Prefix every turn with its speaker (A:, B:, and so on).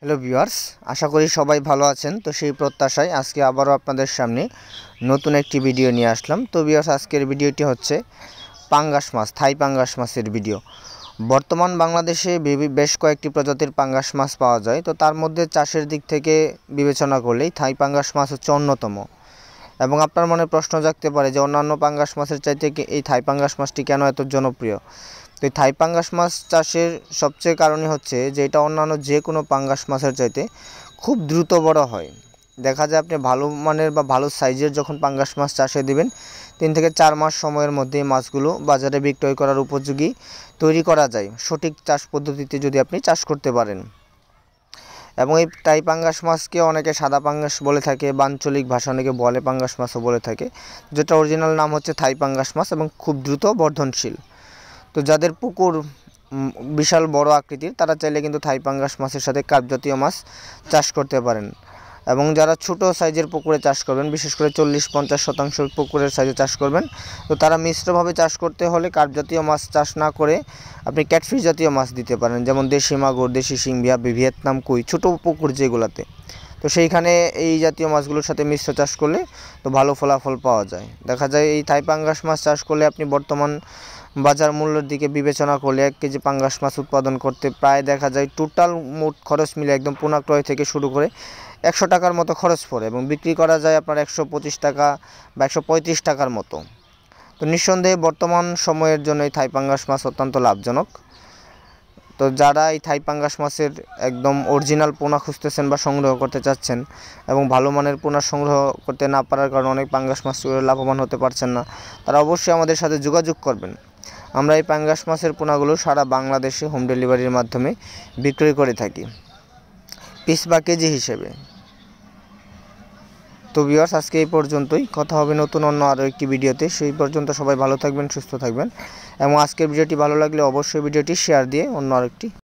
A: Hello viewers, আশা করি সবাই ভালো আছেন। তো সেই প্রত্যাশায় আজকে আবারও আপনাদের সামনে নতুন একটি ভিডিও নিয়ে আসলাম। তো ভিউয়ার্স, আজকের ভিডিওটি হচ্ছে পাঙ্গাস মাছ, থাই পাঙ্গাস মাছের ভিডিও। বর্তমান বাংলাদেশে বেশ কয়েকটি প্রজাতির পাঙ্গাস মাছ পাওয়া যায়। তো তার মধ্যে চাষের দিক থেকে বিবেচনা করলেই থাই পাঙ্গাস মাছ হচ্ছে অন্যতম। এবং আপনার মনে প্রশ্ন জাগতে পারে যে অন্যান্য পাঙ্গাস মাছের চাইতে এই থাই পাঙ্গাস মাছটি কেন এত জনপ্রিয়। তো এই থাই পাঙ্গাস মাছ চাষের সবচেয়ে কারণই হচ্ছে যে এটা অন্যান্য যে কোনো পাঙ্গাস মাছের চাইতে খুব দ্রুত বড় হয়। দেখা যায় আপনি ভালো মানের বা ভালো সাইজের যখন পাঙ্গাস মাছ চাষে দিবেন 3 থেকে 4 মাস সময়ের মধ্যে এই মাছগুলো বাজারে বিক্রয় করার উপযোগী তৈরি করা যায়, সঠিক চাষ পদ্ধতিতে যদি আপনি চাষ করতে পারেন। এবং এই টাই পাঙ্গাস মাছকে অনেকে সাদা পাঙ্গাস বলে থাকে বা আঞ্চলিক ভাষা অনেকে বলে পাঙ্গাস মাছও বলে থাকে, যেটা অরিজিনাল নাম হচ্ছে থাই পাঙ্গাস মাছ এবং খুব দ্রুত বর্ধনশীল। তো যাদের পুকুর বিশাল বড় আকৃতির তারা চাইলে কিন্তু থাই পাঙ্গাস মাছের সাথে কার্প জাতীয় মাছ চাষ করতে পারেন। এবং যারা ছোট সাইজের পুকুরে চাষ করবেন, বিশেষ করে 40-50% পুকুরের সাইজে চাষ করবেন, তো তারা মিশ্রভাবে চাষ করতে হলে কার্প জাতীয় মাছ চাষ না করে আপনি ক্যাটফিশ জাতীয় মাছ দিতে পারেন, যেমন দেশি মাগুর, দেশি শিং, ভিয়েতনাম কই, ছোটো পুকুর যেগুলোতে। তো সেইখানে এই জাতীয় মাছগুলোর সাথে মিশ্র চাষ করলে তো ভালো ফলাফল পাওয়া যায়। দেখা যায় এই থাই পাঙ্গাস মাছ চাষ করলে আপনি বর্তমান বাজার মূল্যের দিকে বিবেচনা করলে 1 কেজি পাঙ্গাস মাছ উৎপাদন করতে প্রায় দেখা যায় টোটাল মোট খরচ মিলে একদম পোনা ক্রয় থেকে শুরু করে 100 টাকার মতো খরচ পড়ে এবং বিক্রি করা যায় আপনার 125 টাকা বা 135 টাকার মতো। তো নিঃসন্দেহে বর্তমান সময়ের জন্য এই থাই পাঙ্গাস মাছ অত্যন্ত লাভজনক। তো যারা এই থাই পাঙ্গাস মাছের একদম অরিজিনাল পোনা খুঁজতেছেন বা সংগ্রহ করতে চাচ্ছেন এবং ভালো মানের পোনা সংগ্রহ করতে না পারার কারণে অনেক পাঙ্গাস মাছ লাভবান হতে পারছেন না, তারা অবশ্যই আমাদের সাথে যোগাযোগ করবেন। আমরা এই পাঙ্গাস মাছের পোনাগুলো সারা বাংলাদেশে হোম ডেলিভারির মাধ্যমে বিক্রয় করে থাকি পিস বা কেজি হিসেবে। তো ভিউয়ার্স, আজকে এই পর্যন্তই। কথা হবে নতুন অন্য আরও একটি ভিডিওতে। সেই পর্যন্ত সবাই ভালো থাকবেন, সুস্থ থাকবেন এবং আজকের ভিডিওটি ভালো লাগলে অবশ্যই ভিডিওটি শেয়ার দিয়ে অন্য আরেকটি